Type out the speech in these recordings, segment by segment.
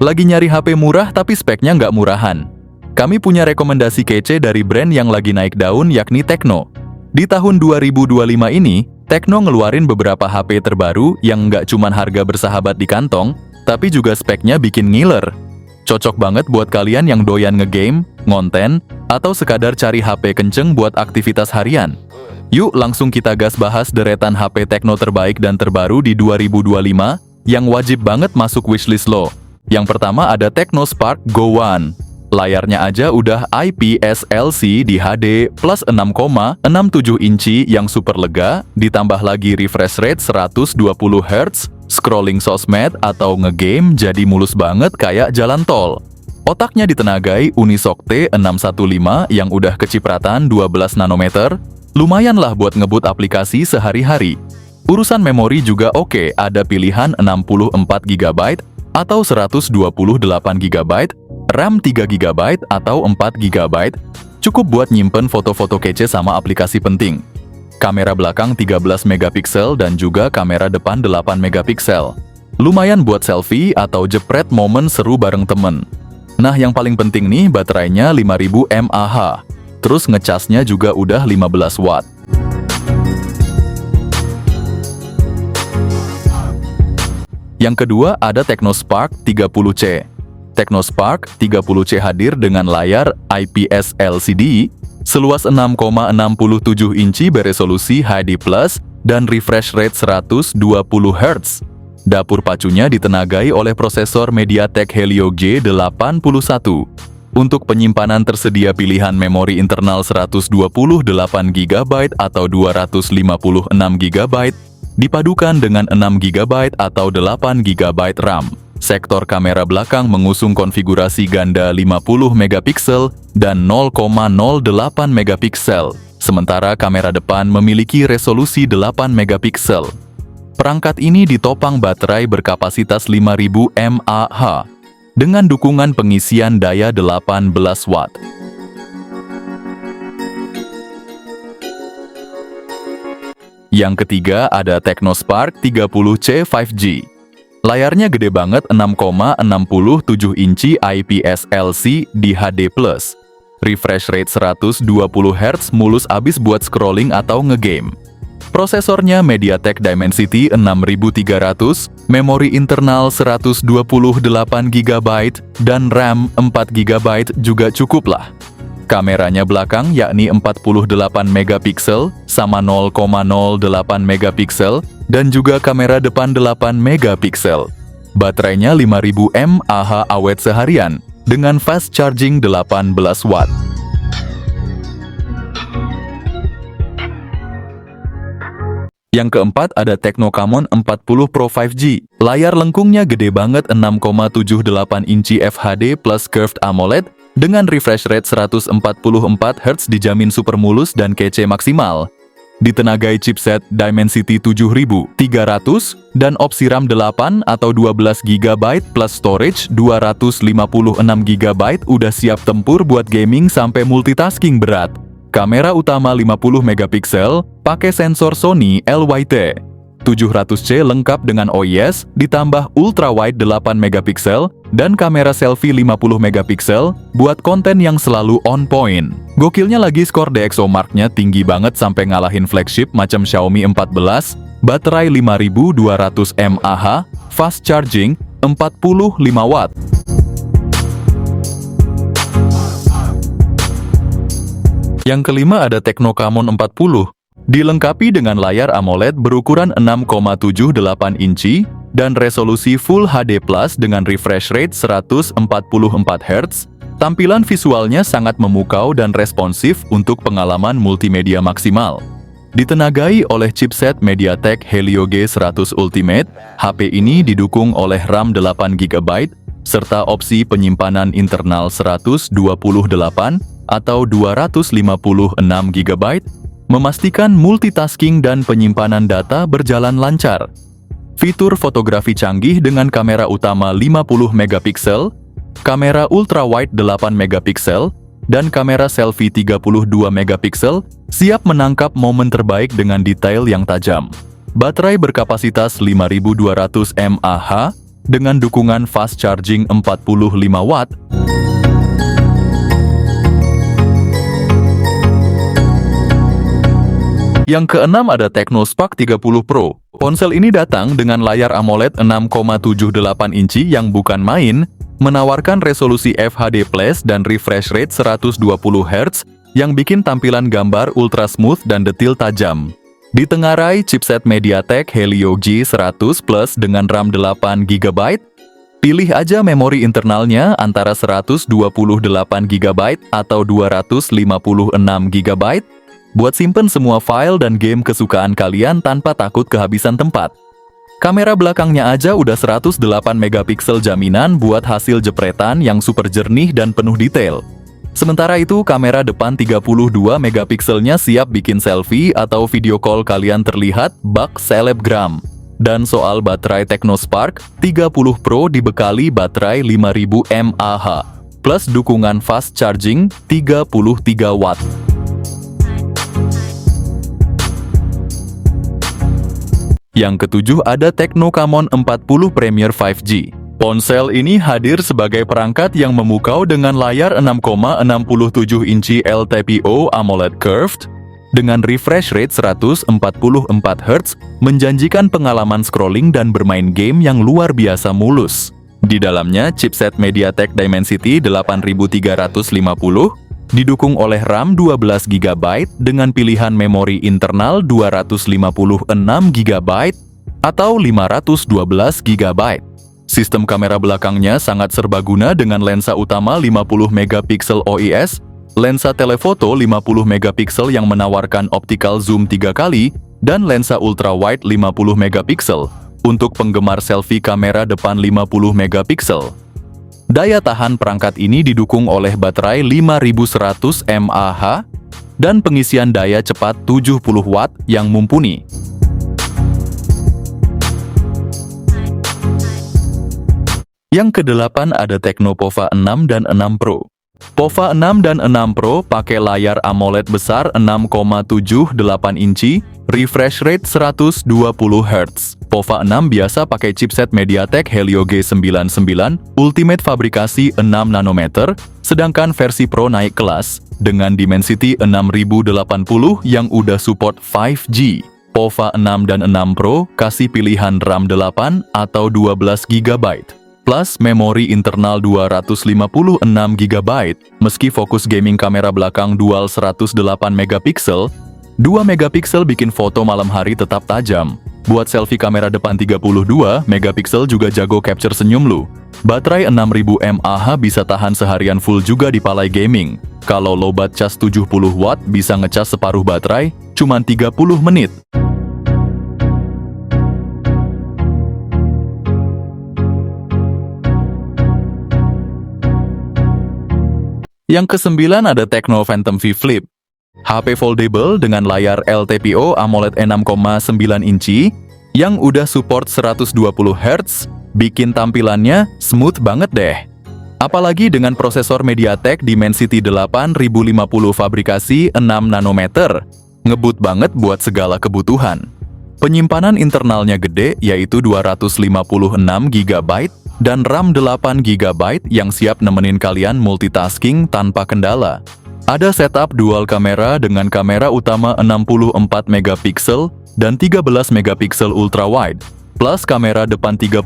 Lagi nyari HP murah tapi speknya nggak murahan? Kami punya rekomendasi kece dari brand yang lagi naik daun yakni Tecno. Di tahun 2025 ini, Tecno ngeluarin beberapa HP terbaru yang nggak cuman harga bersahabat di kantong, tapi juga speknya bikin ngiler. Cocok banget buat kalian yang doyan ngegame, ngonten, atau sekadar cari HP kenceng buat aktivitas harian. Yuk langsung kita gas bahas deretan HP Tecno terbaik dan terbaru di 2025 yang wajib banget masuk wishlist lo. Yang pertama ada Tecno Spark Go One. Layarnya aja udah IPS LCD HD plus 6,67 inci yang super lega, ditambah lagi refresh rate 120 Hz, scrolling sosmed atau ngegame jadi mulus banget kayak jalan tol. Otaknya ditenagai Unisoc T615 yang udah kecipratan 12 nanometer, lumayan lah buat ngebut aplikasi sehari-hari. Urusan memori juga oke, ada pilihan 64 GB atau 128 GB, RAM 3 GB atau 4 GB, cukup buat nyimpen foto-foto kece sama aplikasi penting. Kamera belakang 13 megapiksel dan juga kamera depan 8 megapiksel. Lumayan buat selfie atau jepret momen seru bareng temen. Nah yang paling penting nih, baterainya 5000 mAh. Terus ngecasnya juga udah 15 watt. Yang kedua ada Tecno Spark 30C. Tecno Spark 30C hadir dengan layar IPS LCD seluas 6,67 inci beresolusi HD+, dan refresh rate 120 Hz. Dapur pacunya ditenagai oleh prosesor MediaTek Helio G81. Untuk penyimpanan tersedia pilihan memori internal 128 GB atau 256 GB, dipadukan dengan 6 GB atau 8 GB RAM. Sektor kamera belakang mengusung konfigurasi ganda 50 megapiksel dan 0,08 megapiksel, sementara kamera depan memiliki resolusi 8 megapiksel. Perangkat ini ditopang baterai berkapasitas 5000 mAh dengan dukungan pengisian daya 18 watt. Yang ketiga ada Tecno Spark 30C 5G. Layarnya gede banget 6,67 inci IPS LCD HD+. Refresh rate 120 Hz mulus abis buat scrolling atau ngegame. Prosesornya MediaTek Dimensity 6300, memori internal 128 GB, dan RAM 4 GB juga cukup lah. Kameranya belakang yakni 48 megapiksel sama 0,08 megapiksel dan juga kamera depan 8 megapiksel. Baterainya 5000 mAh awet seharian dengan fast charging 18 watt. Yang keempat ada Tecno Camon 40 Pro 5G. Layar lengkungnya gede banget 6,78 inci FHD plus Curved AMOLED dengan refresh rate 144 Hz dijamin super mulus dan kece maksimal. Ditenagai chipset Dimensity 7300 dan opsi RAM 8 atau 12 GB plus storage 256 GB udah siap tempur buat gaming sampai multitasking berat. Kamera utama 50 megapiksel, pakai sensor Sony LYT. 700C lengkap dengan OIS, ditambah ultrawide 8 megapiksel, dan kamera selfie 50 megapiksel, buat konten yang selalu on point. Gokilnya lagi skor DxOMark-nya tinggi banget sampai ngalahin flagship macam Xiaomi 14, baterai 5200 mAh, fast charging, 45 watt. Yang kelima ada Tecno Camon 40. Dilengkapi dengan layar AMOLED berukuran 6,78 inci dan resolusi Full HD Plus dengan refresh rate 144 Hz, tampilan visualnya sangat memukau dan responsif untuk pengalaman multimedia maksimal. Ditenagai oleh chipset MediaTek Helio G100 Ultimate, HP ini didukung oleh RAM 8 GB serta opsi penyimpanan internal 128 atau 256 GB, memastikan multitasking dan penyimpanan data berjalan lancar. Fitur fotografi canggih dengan kamera utama 50 megapiksel, kamera ultrawide 8 megapiksel, dan kamera selfie 32 megapiksel siap menangkap momen terbaik dengan detail yang tajam. Baterai berkapasitas 5200 mAh, dengan dukungan fast charging 45 watt. Yang keenam ada Tecno Spark 30 Pro. Ponsel ini datang dengan layar AMOLED 6,78 inci yang bukan main, menawarkan resolusi FHD+ dan refresh rate 120 Hz yang bikin tampilan gambar ultra smooth dan detil tajam. Ditengarai chipset MediaTek Helio G100 Plus dengan RAM 8 GB. Pilih aja memori internalnya antara 128 GB atau 256 GB. Buat simpen semua file dan game kesukaan kalian tanpa takut kehabisan tempat. Kamera belakangnya aja udah 108 megapiksel jaminan buat hasil jepretan yang super jernih dan penuh detail. Sementara itu, kamera depan 32 megapikselnya siap bikin selfie atau video call kalian terlihat bak selebgram. Dan soal baterai Tecno Spark 30 Pro dibekali baterai 5000 mAh plus dukungan fast charging 33 watt. Yang ketujuh ada Tecno Camon 40 Premier 5G. Ponsel ini hadir sebagai perangkat yang memukau dengan layar 6,67 inci LTPO AMOLED Curved dengan refresh rate 144 Hz, menjanjikan pengalaman scrolling dan bermain game yang luar biasa mulus. Di dalamnya chipset MediaTek Dimensity 8350 didukung oleh RAM 12 GB dengan pilihan memori internal 256 GB atau 512 GB. Sistem kamera belakangnya sangat serbaguna dengan lensa utama 50 megapiksel OIS, lensa telefoto 50 megapiksel yang menawarkan optical zoom 3 kali, dan lensa ultrawide 50 megapiksel untuk penggemar selfie kamera depan 50 megapiksel. Daya tahan perangkat ini didukung oleh baterai 5100 mAh dan pengisian daya cepat 70 watt yang mumpuni. Yang kedelapan ada Tecno Pova 6 dan 6 Pro. Pova 6 dan 6 Pro pakai layar AMOLED besar 6,78 inci, refresh rate 120 Hz. Pova 6 biasa pakai chipset MediaTek Helio G99 Ultimate fabrikasi 6 nanometer, sedangkan versi Pro naik kelas dengan Dimensity 6080 yang udah support 5G. Pova 6 dan 6 Pro kasih pilihan RAM 8 atau 12 GB plus memori internal 256 GB. Meski fokus gaming kamera belakang dual 108 megapiksel, 2 megapiksel bikin foto malam hari tetap tajam. Buat selfie kamera depan 32 megapiksel juga jago capture senyum lu. Baterai 6000 mAh bisa tahan seharian full juga di palai gaming. Kalau lowbat cas 70 watt bisa ngecas separuh baterai, cuman 30 menit. Yang kesembilan ada Tecno Phantom V Flip. HP foldable dengan layar LTPO AMOLED 6,9 inci yang udah support 120 Hz, bikin tampilannya smooth banget deh. Apalagi dengan prosesor MediaTek Dimensity 8050 fabrikasi 6 nanometer, ngebut banget buat segala kebutuhan. Penyimpanan internalnya gede, yaitu 256 GB dan RAM 8 GB yang siap nemenin kalian multitasking tanpa kendala. Ada setup dual kamera dengan kamera utama 64 megapiksel dan 13 megapiksel ultrawide, plus kamera depan 32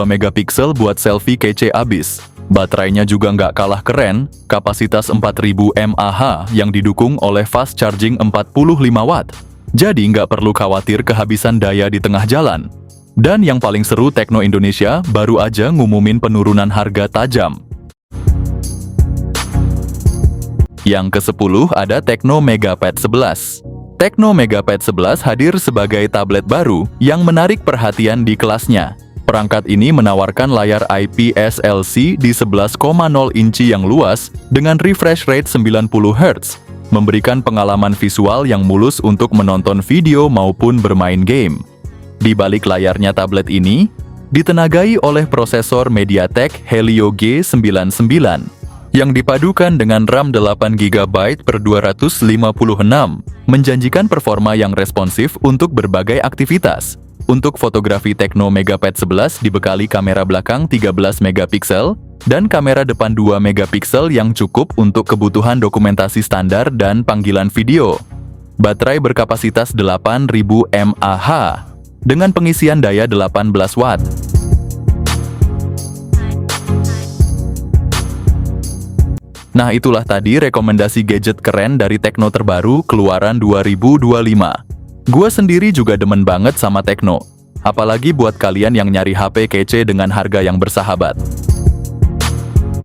megapiksel buat selfie kece abis. Baterainya juga nggak kalah keren, kapasitas 4000 mAh yang didukung oleh fast charging 45 watt. Jadi nggak perlu khawatir kehabisan daya di tengah jalan. Dan yang paling seru, Tecno Indonesia baru aja ngumumin penurunan harga tajam. Yang ke-10 ada Tecno Megapad 11. Tecno Megapad 11 hadir sebagai tablet baru yang menarik perhatian di kelasnya. Perangkat ini menawarkan layar IPS LC di 11,0 inci yang luas dengan refresh rate 90 Hz, memberikan pengalaman visual yang mulus untuk menonton video maupun bermain game. Di balik layarnya tablet ini, ditenagai oleh prosesor MediaTek Helio G99, yang dipadukan dengan RAM 8 GB per 256, menjanjikan performa yang responsif untuk berbagai aktivitas. Untuk fotografi Tecno Megapad 11 dibekali kamera belakang 13 megapiksel dan kamera depan 2 megapiksel yang cukup untuk kebutuhan dokumentasi standar dan panggilan video. Baterai berkapasitas 8000 mAh dengan pengisian daya 18 watt. Nah, itulah tadi rekomendasi gadget keren dari Tecno terbaru keluaran 2025. Gua sendiri juga demen banget sama Tecno. Apalagi buat kalian yang nyari HP kece dengan harga yang bersahabat.